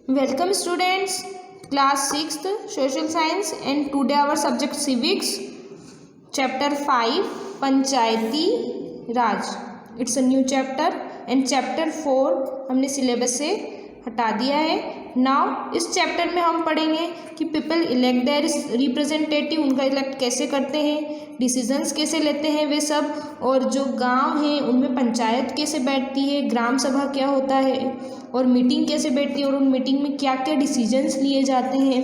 Welcome students, class 6th social science and today our subject civics, chapter 5 Panchayati Raj. It's a new chapter and chapter 4 हमने syllabus से हटा दिया है. Now इस chapter में हम पढ़ेंगे कि पीपल इलेक्ट देयर रिप्रेजेंटेटिव, उनका इलेक्ट कैसे करते हैं, डिसीजंस कैसे लेते हैं वे सब, और जो गांव हैं उनमें पंचायत कैसे बैठती है, ग्राम सभा क्या होता है और मीटिंग कैसे बैठती है और उन मीटिंग में क्या क्या डिसीजंस लिए जाते हैं.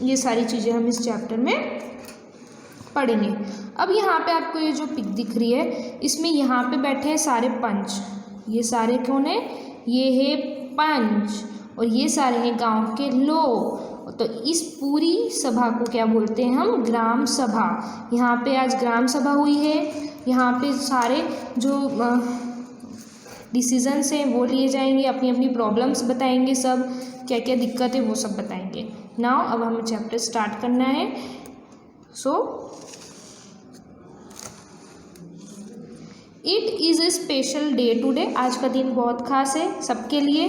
ये सारी चीज़ें हम इस चैप्टर में पढ़ेंगे. अब यहाँ पे आपको ये जो पिक दिख रही है इसमें यहाँ पे बैठे हैं सारे पंच. ये सारे कौन है? ये है पंच और ये सारे हैं गांव के लोग. तो इस पूरी सभा को क्या बोलते हैं हम? ग्राम सभा. यहाँ पे आज ग्राम सभा हुई है. यहाँ पे सारे जो डिसीजंस हैं वो लिए जाएंगे, अपनी अपनी प्रॉब्लम्स बताएंगे, सब क्या क्या दिक्कत है वो सब बताएंगे. नाउ अब हमें चैप्टर स्टार्ट करना है. So it is a special day today. आज का दिन बहुत खास है सबके लिए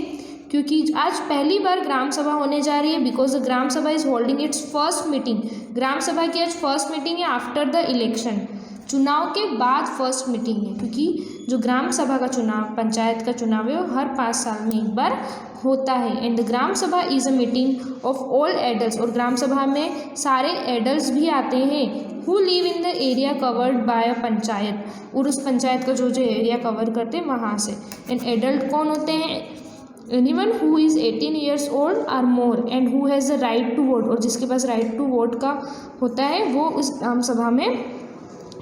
क्योंकि आज पहली बार ग्राम सभा होने जा रही है. Because the gram sabha is holding its first meeting. Gram sabha की आज फर्स्ट मीटिंग है आफ्टर द इलेक्शन. चुनाव के बाद फर्स्ट मीटिंग है क्योंकि जो ग्राम सभा का चुनाव, पंचायत का चुनाव है वो हर 5 साल में एक बार होता है. And the gram sabha is a meeting of all adults. और ग्राम सभा में सारे एडल्ट्स भी आते हैं who live in the area covered by a panchayat. और उस पंचायत का जो जो एरिया कवर करते हैं वहाँ से. एंड एडल्ट कौन होते हैं? Anyone who is 18 years old और more and who has the right to vote. और जिसके पास राइट टू वोट का होता है वो उस ग्राम सभा में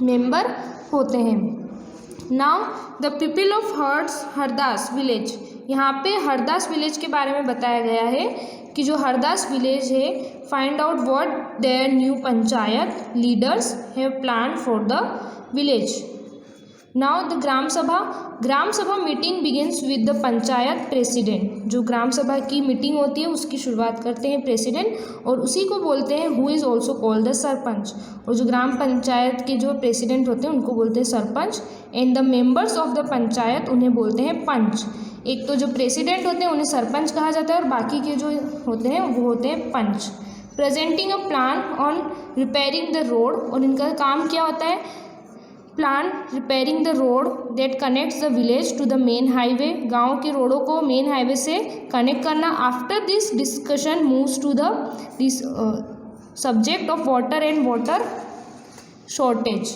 मेंबर होते हैं. Now the people of Hardas village. यहाँ पे हरदास विलेज के बारे में बताया गया है कि जो हरदास विलेज है, find out what their new panchayat leaders have plan for the village. Now the gram sabha meeting begins with the panchayat president. जो ग्राम सभा की मीटिंग होती है उसकी शुरुआत करते हैं प्रेसिडेंट और उसी को बोलते हैं who is also called the sarpanch. और जो ग्राम पंचायत के जो प्रेसिडेंट होते हैं उनको बोलते हैं sarpanch. And the members of the panchayat उन्हें बोलते हैं पंच. एक तो जो प्रेसिडेंट होते हैं उन्हें सरपंच कहा जाता है और बाकी के जो होते हैं वो होते हैं panch. Presenting a plan on repairing the road. और इनका काम क्या होता है? Plan repairing the road that connects the village to the main highway. गांव के रोडों को मेन हाईवे से कनेक्ट करना. After this discussion moves to the this subject of water and water shortage.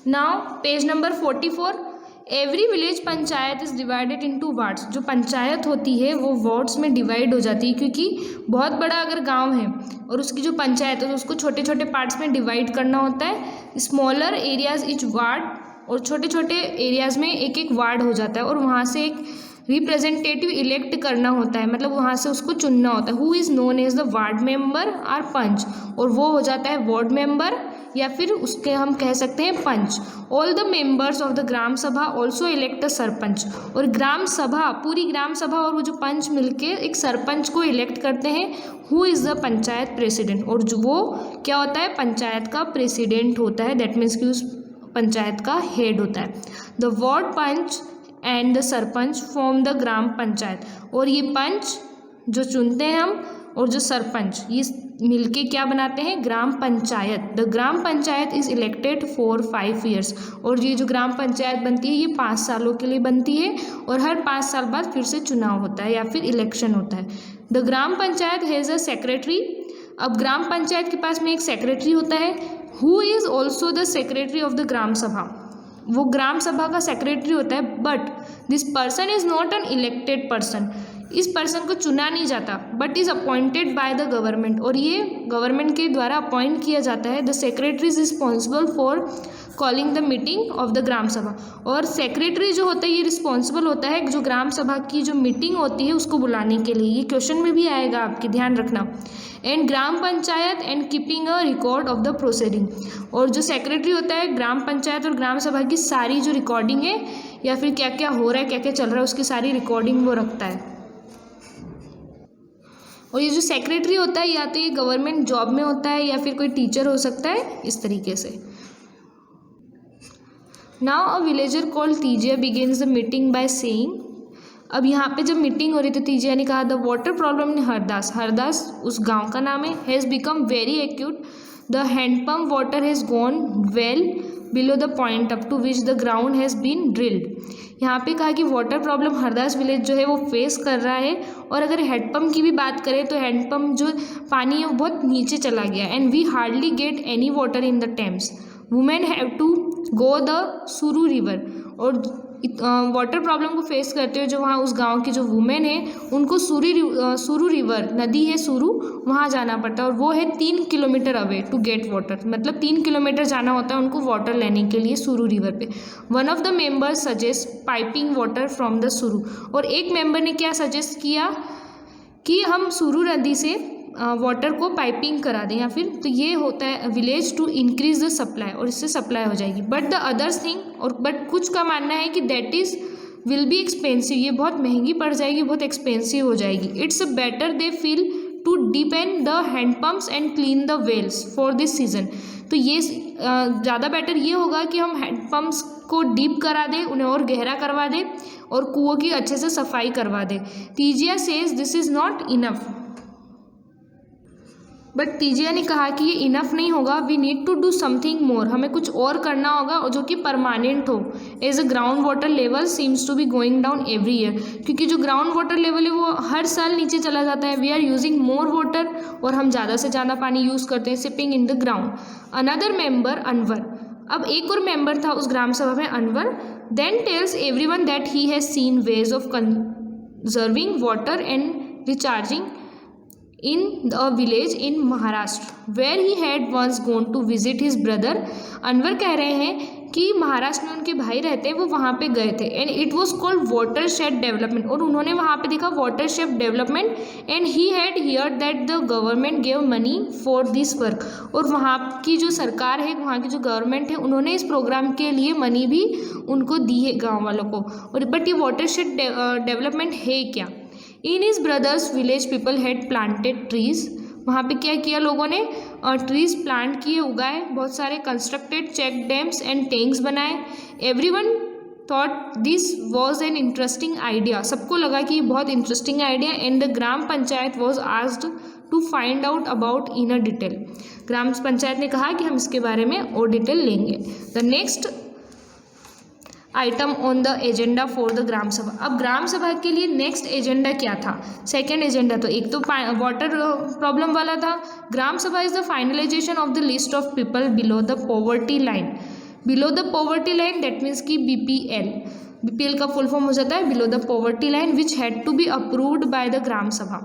Now page number 44. Every village panchayat is divided into wards. जो पंचायत होती है वो वार्ड्स में डिवाइड हो जाती है क्योंकि बहुत बड़ा अगर गांव है और उसकी जो पंचायत है तो उसको छोटे छोटे पार्ट्स में डिवाइड करना होता है. Smaller areas etch ward. और छोटे छोटे एरियाज़ में एक एक वार्ड हो जाता है और वहाँ से एक रिप्रेजेंटेटिव इलेक्ट करना होता है, मतलब वहाँ से उसको चुनना होता है. Who is known as the ward member or panch. और वो हो जाता है वार्ड मेंबर या फिर उसके हम कह सकते हैं panch. All the members of the gram sabha also elect अ सरपंच. और ग्राम सभा, पूरी ग्राम सभा और वो जो पंच मिलके एक सरपंच को इलेक्ट करते हैं. Who is the panchayat president. और जो वो क्या होता है? पंचायत का प्रेसिडेंट होता है. दैट मीन्स कि उस पंचायत का हेड होता है. The ward panch and the sarpanch form the gram panchayat. और ये पंच जो चुनते हैं हम और जो सरपंच ये मिलके क्या बनाते हैं? Gram panchayat. The gram panchayat is elected for 5 years. और ये जो ग्राम पंचायत बनती है ये 5 सालों के लिए बनती है और हर 5 साल बाद फिर से चुनाव होता है या फिर इलेक्शन होता है. The gram panchayat has a secretary. अब ग्राम पंचायत के पास में एक सेक्रेटरी होता है. Who is also the secretary of the gram sabha. वो ग्राम सभा का सेक्रेटरी होता है. But this person is not an elected person. इस पर्सन को चुना नहीं जाता but is appointed by the government. और ये गवर्नमेंट के द्वारा अपॉइंट किया जाता है. The secretary is responsible for calling the meeting of the gram sabha. और सेक्रेटरी जो होता है ये रिस्पॉन्सिबल होता है जो ग्राम सभा की जो मीटिंग होती है उसको बुलाने के लिए. ये क्वेश्चन में भी आएगा, आपके ध्यान रखना. And gram panchayat and keeping a record of the proceeding. और जो सेक्रेटरी होता है ग्राम पंचायत और ग्राम सभा की सारी जो रिकॉर्डिंग है या फिर क्या क्या हो रहा है, क्या क्या चल रहा है, उसकी सारी रिकॉर्डिंग वो रखता है. और ये जो सेक्रेटरी होता है या तो ये गवर्नमेंट जॉब में होता है या फिर कोई टीचर हो सकता है, इस तरीके से. Now a villager called Tijiya begins the meeting by saying अब यहाँ पे जब मीटिंग हो रही थी तीजिया ने कहा the water problem in Hardas, Hardas उस गांव का नाम है, has become very acute, the handpump water has gone well below the point up to which the ground has been drilled. यहाँ पे कहा कि वाटर प्रॉब्लम हरदास विलेज जो है वो फेस कर रहा है, और अगर हैंडपम्प की भी बात करें तो हैंडपम्प जो पानी है वो बहुत नीचे चला गया, and we hardly get any water in the Thames, women have to go the Suru river. और वाटर प्रॉब्लम को फेस करते हुए जो वहाँ उस गांव की जो वुमेन है उनको सुरू रिवर, नदी है सुरू, वहाँ जाना पड़ता है, और वो है 3 kilometre away to get water, मतलब 3 किलोमीटर जाना होता है उनको वाटर लेने के लिए सुरू रिवर पे। One of the members suggest piping water from the सुरू, और एक मेंबर ने क्या सजेस्ट किया कि हम सुरू नदी से वाटर को पाइपिंग करा दें, या फिर तो ये होता है village to increase the supply, और इससे सप्लाई हो जाएगी। बट द अदर्स थिंग, और बट कुछ का मानना है कि that is will be expensive, ये बहुत महंगी पड़ जाएगी, बहुत एक्सपेंसिव हो जाएगी। It's better they feel to depend the handpumps and clean the wells for this season. तो ये ज़्यादा बेटर ये होगा कि हम हैंडपम्प्स को डीप करा दें, उन्हें और गहरा करवा दें, और कुओं की अच्छे से सफाई करवा दें। Tijiya says this is not enough, but Tijiya ने कहा कि ये इनफ नहीं होगा, we need to do something more, हमें कुछ और करना होगा और जो कि परमानेंट हो। As a ground water level seems to be going down every year, क्योंकि जो ग्राउंड वाटर लेवल है वो हर साल नीचे चला जाता है। We are using more water, और हम ज़्यादा से ज़्यादा पानी यूज़ करते हैं seeping in the ground. Another member Anwar, अब एक और मेंबर था उस ग्राम सभा में Anwar, then tells everyone that he has seen ways of conserving water and recharging in a village in Maharashtra where he had once gone to visit his brother। Anwar कह रहे हैं कि महाराष्ट्र में उनके भाई रहते हैं, वो वहाँ पे गए थे, and it was called water shade development, और उन्होंने वहाँ पे देखा water shade development, and he had here that the government gave money for this work, और वहाँ की जो सरकार है, वहाँ की जो गवर्नमेंट है, उन्होंने इस प्रोग्राम के लिए मनी भी उनको दी है गाँव वालों को। और बट ये वाटर शेड डेवलपमेंट है क्या? In his brothers village people had planted trees, वहाँ पे क्या किया लोगों ने, ट्रीज प्लांट किए, उगाए, बहुत सारे constructed check dams and tanks बनाए। Everyone thought this was an interesting idea, सबको लगा कि ये बहुत interesting idea, and the gram panchayat was asked to find out about in a detail. Gram panchayat ने कहा कि हम इसके बारे में और डिटेल लेंगे। The next item on the agenda for the gram sabha, अब ग्राम सभा के लिए नेक्स्ट एजेंडा क्या था? सेकेंड एजेंडा तो एक तो वाटर प्रॉब्लम वाला था। Gram sabha is the finalisation of the list of people below the poverty line, below the poverty line that means की BPL, BPL का फुल फॉर्म हो जाता है below the poverty line which had to be approved by the gram sabha.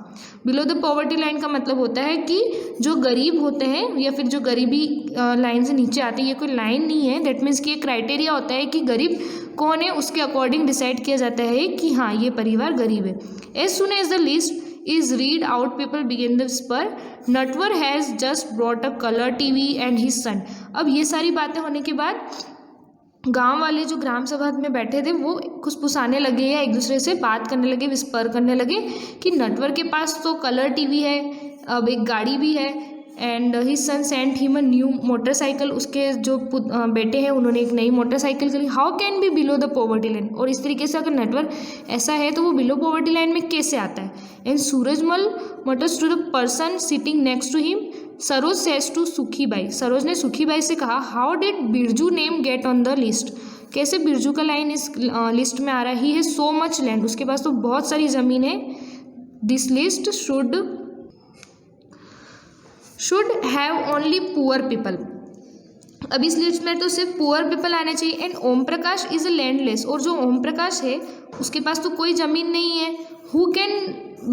Below the poverty line का मतलब होता है कि जो गरीब होते हैं या फिर जो गरीबी लाइन से नीचे आते हैं, ये कोई लाइन नहीं है, दैट मीन्स कि एक क्राइटेरिया होता है कि गरीब कौन है, उसके अकॉर्डिंग डिसाइड किया जाता है कि हाँ ये परिवार गरीब है। As soon as the list is read out people begin the spur, Natwar has just brought a color TV and his son। अब ये सारी बातें होने के बाद गांव वाले जो ग्राम सभा में बैठे थे वो खुशफुसाने लगे या एक दूसरे से बात करने लगे, विस्पर करने लगे कि नटवर के पास तो कलर टीवी है, अब एक गाड़ी भी है, and his son sent him a new motorcycle, उसके जो बेटे हैं उन्होंने एक नई मोटरसाइकिल करी। How can be below the poverty line, और इस तरीके से अगर नेटवर्क ऐसा है तो वो बिलो पॉवर्टी लाइन में कैसे आता है? And Surajmal mutters to the person sitting next to him, Saroj says to Sukhibai, Saroj ने सुखीबाई से कहा how did Birju name get on the list, कैसे बिरजू का लाइन इस लिस्ट में आ रहा है? He has so much land, उसके पास तो बहुत सारी ज़मीन है। This list should have only poor people, अब इस लिस्ट में तो सिर्फ पुअर पीपल आने चाहिए। And Om Prakash is a landless, और जो ओम प्रकाश है उसके पास तो कोई ज़मीन नहीं है। Who can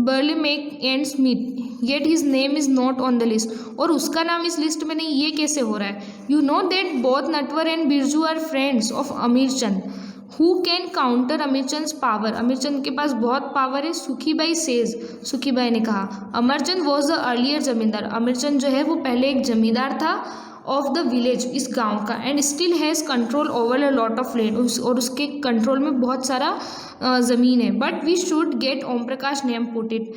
barely make ends meet yet his name is not on the list, और उसका नाम इस लिस्ट में नहीं, ये कैसे हो रहा है? You know that both Natwar and Birju are friends of Amir Chand, who can counter Amirchand power, Amirchand के पास बहुत पावर है। सुखीबाई सेज, सुखीबाई ने कहा अमरचंद वॉज द अर्लियर जमींदार, अमीरचंद जो है वो पहले एक जमींदार था ऑफ द विलेज, इस गांव का, and still has control over a lot of land, और उसके कंट्रोल में बहुत सारा ज़मीन है। But we should get Om Prakash name put it,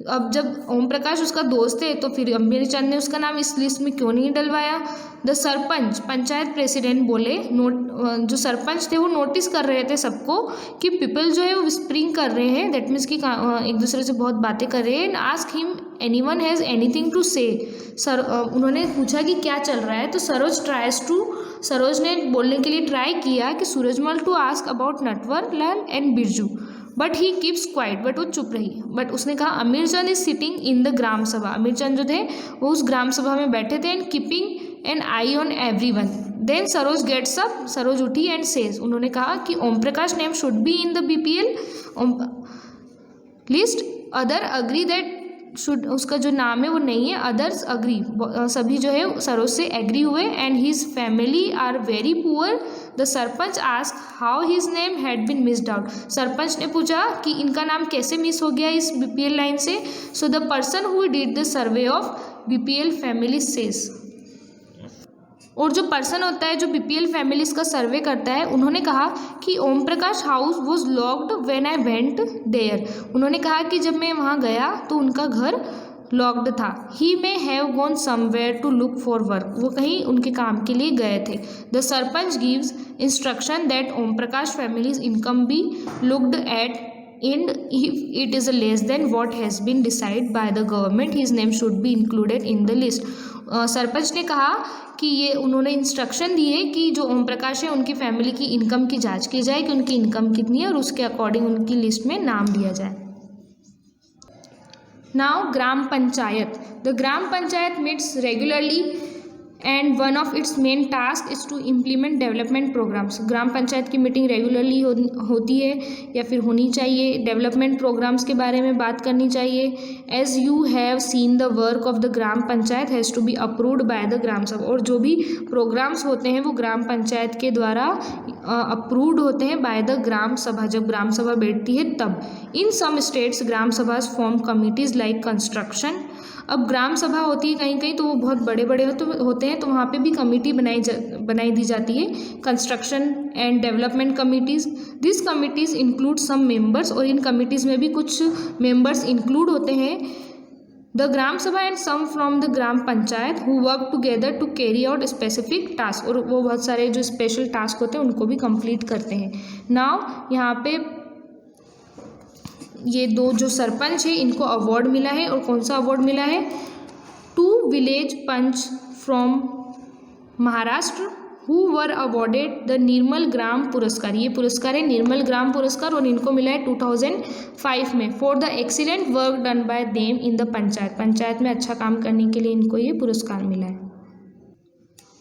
अब जब ओम प्रकाश उसका दोस्त है तो फिर अमीरचंद ने उसका नाम इस लिस्ट में क्यों नहीं डलवाया। द सरपंच, पंचायत प्रेसिडेंट बोले, जो सरपंच थे वो नोटिस कर रहे थे सबको कि पीपल जो है वो विस्परिंग कर रहे हैं, दैट मीन्स कि एक दूसरे से बहुत बातें कर रहे हैं। And ask him anyone has anything to say. उन्होंने पूछा कि क्या चल रहा है, तो सरोज ने बोलने के लिए ट्राई किया कि Surajmal to ask about Natwar Lal and Birju, but he keeps quiet, but वो चुप रही। बट उसने कहा Amirchand is sitting in the gram sabha, Amirchand जो थे वो उस ग्राम सभा में बैठे थे, and keeping an eye on everyone. Then Saroj gets up, Saroj उठी एंड सेज, उन्होंने कहा कि Om Prakash name should be in the BPL list, other agree that should, उसका जो नाम है वो नहीं है, अदर्स अग्री, सभी जो है सरोज से एग्री हुए। And his family are very poor. The sarpanch ask how his name had been missed out, sarpanch ने पूछा कि इनका नाम कैसे मिस हो गया इस बीपीएल लाइन से। So the person who did the survey of BPL family says, और जो पर्सन होता है जो बीपीएल फैमिलीज का सर्वे करता है, उन्होंने कहा कि Om Prakash house was locked when I went there, उन्होंने कहा कि जब मैं वहाँ गया तो उनका घर लॉक्ड था। He may have gone somewhere to look for work, वो कहीं उनके काम के लिए गए थे। The sarpanch gives instruction that Om Prakash families income be looked at, and if it is less than what has been decided by the government, his name should be included in the list. Sarpanch ने कहा कि ये उन्होंने इंस्ट्रक्शन दिए कि जो ओम प्रकाश है उनकी फैमिली की इनकम की जांच की जाए कि उनकी इनकम कितनी है और उसके अकॉर्डिंग उनकी लिस्ट में नाम दिया जाए। Now gram panchayat, the gram panchayat meets regularly and one of its main task is to implement development programmes. Gram panchayat की मीटिंग रेगुलरली होती है या फिर होनी चाहिए, डेवलपमेंट प्रोग्राम्स के बारे में बात करनी चाहिए। As you have seen the work of the gram panchayat has to be approved by the gram sabha, और जो भी प्रोग्राम्स होते हैं वो ग्राम पंचायत के द्वारा अप्रूव्ड होते हैं बाय द ग्राम सभा, जब ग्राम सभा बैठती है तब। इन सम स्टेट्स ग्राम सभाज फॉर्म कमिटीज़ लाइक कंस्ट्रक्शन, अब ग्राम सभा होती है कहीं कहीं तो वो बहुत बड़े बड़े होते हैं तो वहाँ पे भी कमेटी बनाई दी जाती है, construction and development committees. This committees include some members, और इन कमिटीज़ में भी कुछ मेंबर्स इंक्लूड होते हैं। The gram sabha and some from the gram panchayat who work together to carry out specific task, और वो बहुत सारे जो स्पेशल टास्क होते हैं उनको भी कंप्लीट करते हैं। नाउ यहाँ पे ये दो जो सरपंच है इनको अवार्ड मिला है, और कौन सा अवार्ड मिला है, 2 village panch from Maharashtra who were awarded the Nirmal Gram Puraskar, ये पुरस्कार है निर्मल ग्राम पुरस्कार, और इनको मिला है 2005 में for the excellent work done by them in the panchayat में अच्छा काम करने के लिए इनको ये पुरस्कार मिला है।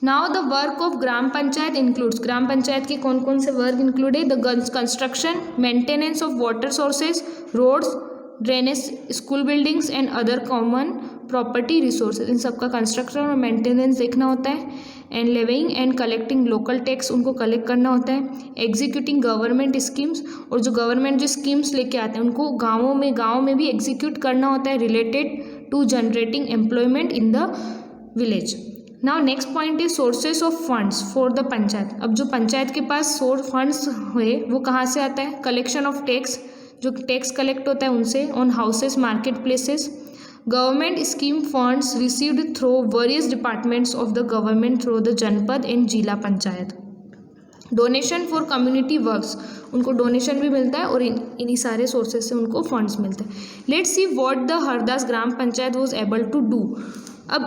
Now the work of gram panchayat includes, gram panchayat के कौन कौन से वर्क इंक्लूड है, the construction, maintenance of water sources, roads, drainage, school buildings and other common property resources, इन सब का कंस्ट्रक्शन और मेंटेनेंस देखना होता है। And levying and collecting local tax, उनको कलेक्ट करना होता है। एग्जीक्यूटिंग गवर्नमेंट स्कीम्स, और जो गवर्नमेंट जो स्कीम्स लेके आते हैं उनको गाँव में भी एग्जीक्यूट करना होता है, related to generating employment in the village. Now next point है sources of funds for the panchayat. अब जो पंचायत के पास सोर्स फंड्स है वो कहाँ से आता है, कलेक्शन ऑफ टैक्स, जो टैक्स कलेक्ट होता है उनसे, on houses, market places, government scheme funds received through various departments of the government through the जनपद एंड जिला panchayat, donation for community works, उनको डोनेशन भी मिलता है और इन्हीं सारे सोर्सेज से उनको फंड्स मिलते हैं। Let's see what the Hardas gram panchayat was able to do. अब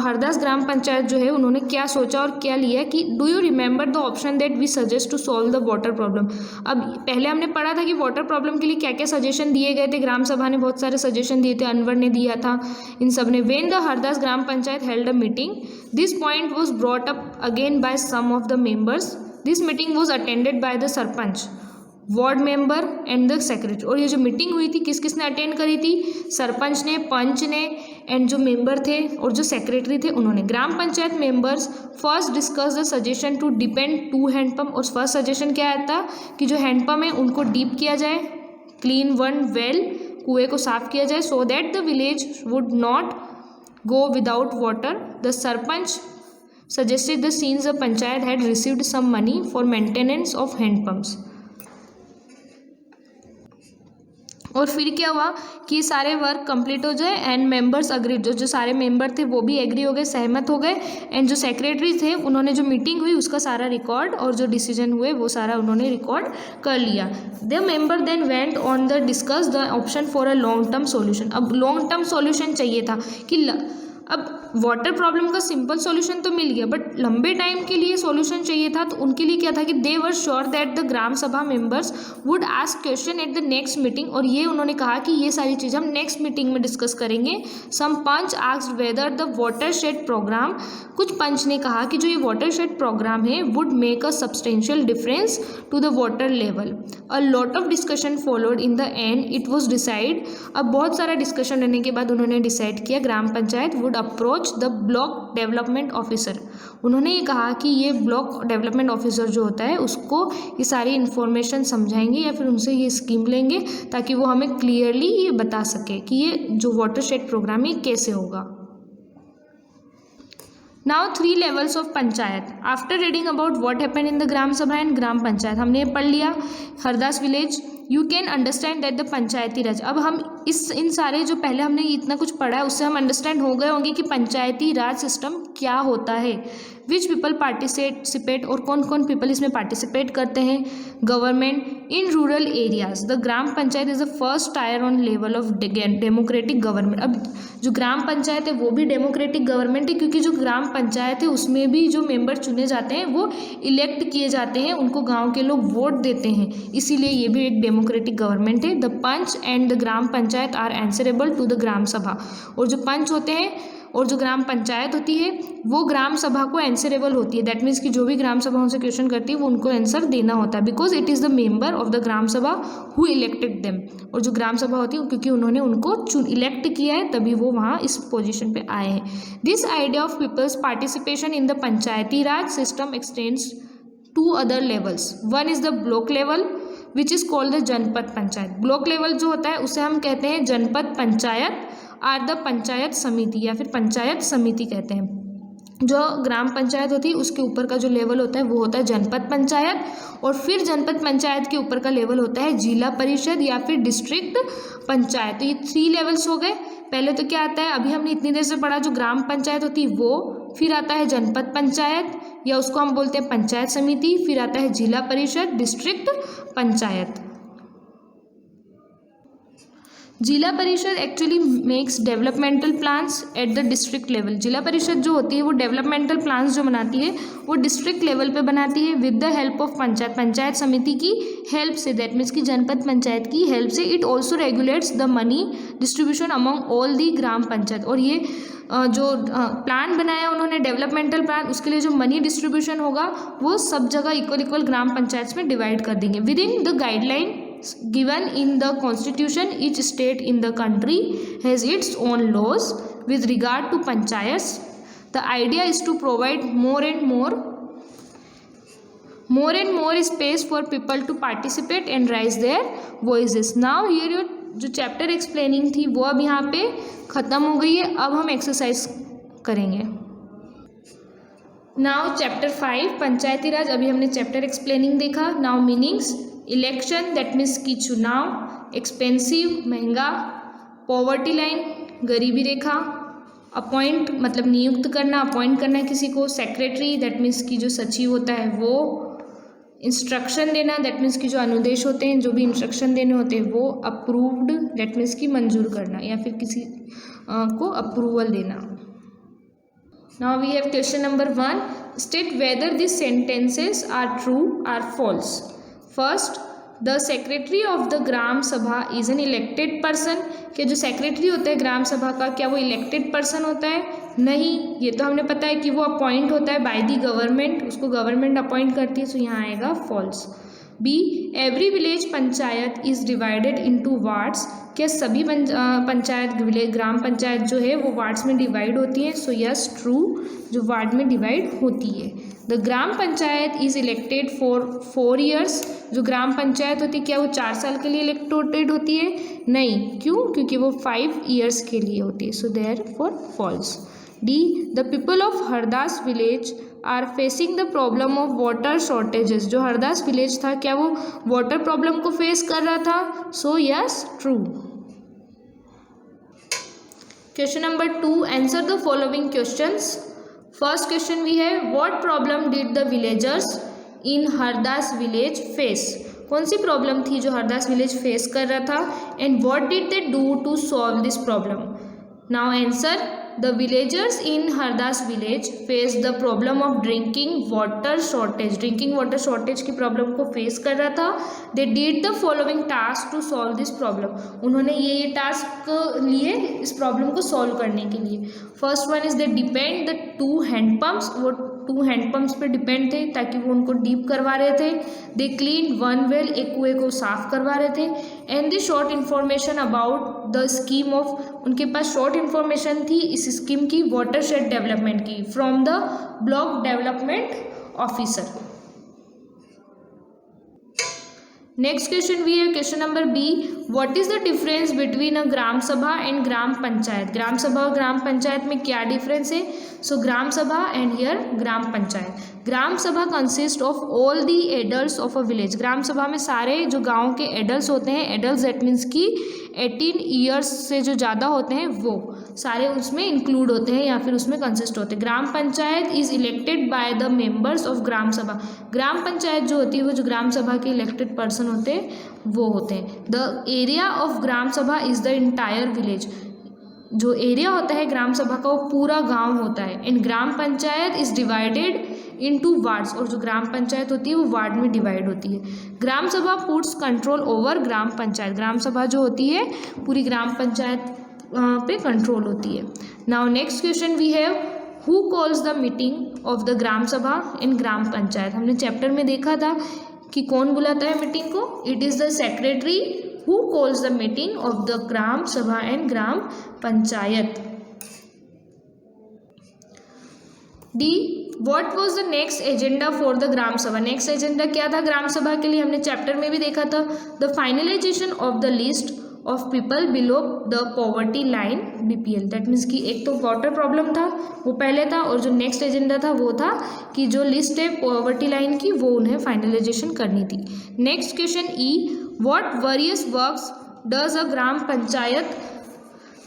हरदास ग्राम पंचायत जो है उन्होंने क्या सोचा और क्या लिया कि do you remember the option that we suggest to solve the water problem. अब पहले हमने पढ़ा था कि वाटर प्रॉब्लम के लिए क्या क्या सजेशन दिए गए थे, ग्राम सभा ने बहुत सारे सजेशन दिए थे, अनवर ने दिया था, इन सब ने। When the Hardas gram panchayat held a meeting, this point was brought up again by some of the members. This meeting was attended by the sarpanch, ward member and the secretary. और ये जो मीटिंग हुई थी किस किस ने अटेंड करी थी, सरपंच ने, पंच ने, एंड जो मेंबर थे और जो सेक्रेटरी थे उन्होंने। Gram panchayat members first discuss the suggestion to depend 2 handpump, और फर्स्ट सजेशन क्या आया था कि जो हैंडपम्प है उनको डीप किया जाए, क्लीन 1 वेल, कुएं को साफ किया जाए, so that the village would not go without water. The sarpanch suggested the since the panchayat had received some money for maintenance of hand pumps. और फिर क्या हुआ कि ये सारे वर्क कंप्लीट हो जाए एंड मेंबर्स अग्री, जो सारे मेंबर थे वो भी एग्री हो गए, सहमत हो गए। एंड जो सेक्रेटरी थे उन्होंने जो मीटिंग हुई उसका सारा रिकॉर्ड और जो डिसीजन हुए वो सारा उन्होंने रिकॉर्ड कर लिया। The member then went on the discuss the option for a long term solution. अब लॉन्ग टर्म सॉल्यूशन चाहिए था कि अब वाटर प्रॉब्लम का सिंपल सॉल्यूशन तो मिल गया, बट लंबे टाइम के लिए सॉल्यूशन चाहिए था। तो उनके लिए क्या था कि दे were sure that the gram सभा members would ask question at the next meeting, और ये उन्होंने कहा कि ये सारी चीज़ हम नेक्स्ट मीटिंग में डिस्कस करेंगे। Some panch asked whether the watershed programme, कुछ पंच ने कहा कि जो ये वाटर शेड प्रोग्राम है would make a substantial difference to the water level. A lot of discussion followed, in the end it was decide. अब बहुत सारा डिस्कशन रहने के बाद उन्होंने डिसाइड किया gram panchayat would approach the block development officer. उन्होंने ये कहा कि ये ब्लॉक डेवलपमेंट ऑफिसर जो होता है उसको ये सारी इन्फॉर्मेशन समझाएंगे या फिर उनसे ये स्कीम लेंगे ताकि वो हमें क्लियरली ये बता सके कि ये जो वाटर शेड प्रोग्राम है कैसे होगा। Now 3 levels of panchayat. After reading about what happened in the gram sabha and gram panchayat, हमने पढ़ लिया Hardas village, you can understand that the panchayati raj. अब हम इन सारे जो पहले हमने इतना कुछ पढ़ा है उससे हम अंडरस्टैंड हो गए होंगे कि पंचायती राज सिस्टम क्या होता है। विच पीपल पार्टिसिपेट, और कौन कौन पीपल इसमें पार्टिसिपेट करते हैं। Government in rural areas, the gram panchayat is the first tier on level of democratic government. अब जो ग्राम पंचायत है वो भी डेमोक्रेटिक गवर्नमेंट है, क्योंकि जो ग्राम पंचायत है उसमें भी जो मेंबर चुने जाते हैं वो इलेक्ट किए जाते हैं, उनको गांव के लोग वोट देते हैं, इसीलिए ये भी एक डेमोक्रेटिक गवर्नमेंट है। The panch and the gram panchayat are answerable to the gram sabha, और जो पंच होते हैं और जो ग्राम पंचायत होती है वो ग्राम सभा को आंसरेबल होती है। दैट मीन्स कि जो भी ग्राम सभा उनसे क्वेश्चन करती है वो उनको आंसर देना होता है, because it is the member of the gram sabha who elected them. और जो ग्राम सभा होती है क्योंकि उन्होंने उनको इलेक्ट किया है तभी वो वहाँ इस पोजीशन पे आए हैं। This idea of people's participation in the panchayati raj system extends to other levels. One is the block level which is called the janpad panchayat. Block level जो होता है उसे हम कहते हैं जनपद पंचायत, आर द पंचायत समिति या फिर पंचायत समिति कहते हैं। जो ग्राम पंचायत होती है उसके ऊपर का जो लेवल होता है वो होता है जनपद पंचायत, और फिर जनपद पंचायत के ऊपर का लेवल होता है जिला परिषद या फिर डिस्ट्रिक्ट पंचायत। तो ये 3 लेवल्स हो गए। पहले तो क्या आता है, अभी हमने इतनी देर से पढ़ा, जो ग्राम पंचायत होती है वो, फिर आता है जनपद पंचायत या उसको हम बोलते हैं पंचायत समिति, फिर आता है जिला परिषद, डिस्ट्रिक्ट पंचायत। जिला परिषद actually makes developmental plans at the district level. जिला परिषद जो होती है वो डेवलपमेंटल प्लान्स जो बनाती है वो डिस्ट्रिक्ट लेवल पे बनाती है with the help of panchayat, panchayat समिति की हेल्प से। दैट मीन्स कि जनपद पंचायत की हेल्प से। It also regulates the money distribution among all the gram panchayat. और ये जो प्लान बनाया उन्होंने डेवलपमेंटल प्लान, उसके लिए जो मनी डिस्ट्रीब्यूशन होगा वो सब जगह इक्वल ग्राम पंचायत में डिवाइड कर देंगे। With in the guideline given in the constitution, each state in the country has its own laws with regard to panchayats. The idea is to provide more and more space for people to participate and raise their voices. Now here your जो chapter explaining थी वो अब यहाँ पे ख़त्म हो गई है। अब हम एक्सरसाइज करेंगे। नाउ चैप्टर 5 पंचायती राज। अभी हमने चैप्टर एक्सप्लेनिंग देखा। Now meanings. Election that means कि चुनाव, एक्सपेंसिव महंगा, पॉवर्टी लाइन गरीबी रेखा, अपॉइंट मतलब नियुक्त करना, अपॉइंट करना किसी को, सेक्रेटरी दैट मीन्स कि जो सचिव होता है वो, इंस्ट्रक्शन देना दैट मीन्स कि जो अनुदेश होते हैं, जो भी इंस्ट्रक्शन देने होते हैं वो, अप्रूव्ड दैट मीन्स कि मंजूर करना या फिर किसी को अप्रूवल देना। Now we have question number 1, state whether this sentences are true or false. First, the secretary of the gram sabha is N elected person. कि जो सेक्रेटरी होता है ग्राम सभा का क्या वो इलेक्टेड पर्सन होता है? नहीं, ये तो हमने पता है कि वो अपॉइंट होता है बाय द गवर्नमेंट, उसको गवर्नमेंट अपॉइंट करती है, सो यहाँ आएगा false. B, every village panchayat is divided into wards. क्या सभी पंचायत ग्राम पंचायत जो है वो वार्ड्स में डिवाइड होती है? सो यस ट्रू, जो वार्ड में डिवाइड होती है। The gram panchayat is elected for 4 years। जो ग्राम पंचायत होती है क्या वो 4 साल के लिए इलेक्टेड होती है? नहीं, क्यों? क्योंकि वो 5 years के लिए होती है। So there false. D, the people of Hardas village are facing the problem of water shortages. जो हरदास विलेज था क्या वो वाटर प्रॉब्लम को फेस कर रहा था? So yes, true. Question number 2, answer the following questions. First question we है, what problem did the villagers in Hardas village face? कौन सी प्रॉब्लम थी जो हरदास विलेज फेस कर रहा था? And what did they do to solve this problem? Now answer, the villagers in Hardas village face the problem of drinking water shortage. Drinking water shortage की problem को face कर रहा था। They did the following task to solve this problem. उन्होंने ये task लिए इस problem को सॉल्व करने के लिए। First one is they depend the 2 हैंडपम्प्स। वो 2 हैंडपम्प्स पे डिपेंड थे ताकि वो उनको डीप करवा रहे थे। दे क्लीन 1 वेल, एक कुएं को साफ करवा रहे थे। And they short information about the scheme of, उनके पास शॉर्ट इन्फॉर्मेशन थी इस स्कीम की, वाटरशेड डेवलपमेंट की, from the block development officer. Next question भी है question number B, what is the difference between a gram sabha and gram panchayat? Gram sabha और ग्राम पंचायत में क्या डिफरेंस है? So gram sabha and here gram panchayat. Gram sabha consist of all the adults of a village. Gram sabha में सारे जो गांव के एडल्ट्स होते हैं, एडल्ट्स दैट मीन्स कि 18 ईयर्स से जो ज़्यादा होते हैं वो सारे उसमें इंक्लूड होते हैं या फिर उसमें कंसिस्ट होते हैं। Gram panchayat is elected by the members of gram sabha. Gram panchayat जो होती है वो जो ग्राम सभा के इलेक्टेड पर्सन होते हैं वो होते हैं। The area of gram sabha is the entire village. जो एरिया होता है ग्राम सभा का वो पूरा गांव होता है। In gram panchayat is divided into wards, और जो ग्राम पंचायत होती है वो वार्ड में डिवाइड होती है। ग्राम सभा पुट्स कंट्रोल ओवर ग्राम पंचायत। ग्राम सभा जो होती है पूरी ग्राम पंचायत पे कंट्रोल होती है। Now next question we have, who calls the meeting of the gram sabha in gram panchayat? हमने चैप्टर में देखा था कि कौन बुलाता है मीटिंग को? It is the secretary who calls the meeting of the gram sabha and gram panchayat. D, what was the next agenda for the gram sabha? Next agenda क्या था ग्राम सभा के लिए? हमने चैप्टर में भी देखा था, the finalisation of the list of people below the poverty line BPL। That means कि एक तो वाटर प्रॉब्लम था वो पहले था, और जो नेक्स्ट एजेंडा था वो था कि जो लिस्ट है पॉवर्टी लाइन की वो उन्हें फाइनलाइजेशन करनी थी। Next question E, what various works does a gram panchayat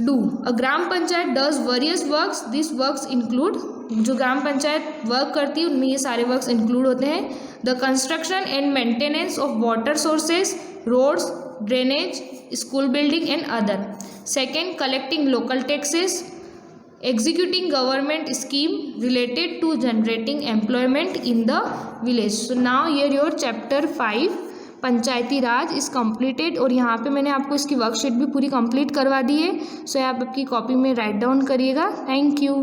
do? A gram panchayat does various works, this works include, जो ग्राम पंचायत वर्क करती है उनमें ये सारे वर्क्स इंक्लूड होते हैं। The construction and maintenance of water sources, roads, drainage, school building and other. Second, collecting local taxes, executing government scheme related to generating employment in the village. So now here your chapter 5 Panchayati Raj is completed, और यहाँ पे मैंने आपको इसकी worksheet भी पूरी complete करवा दी है। सो आप आपकी कॉपी में राइट डाउन करिएगा। Thank you.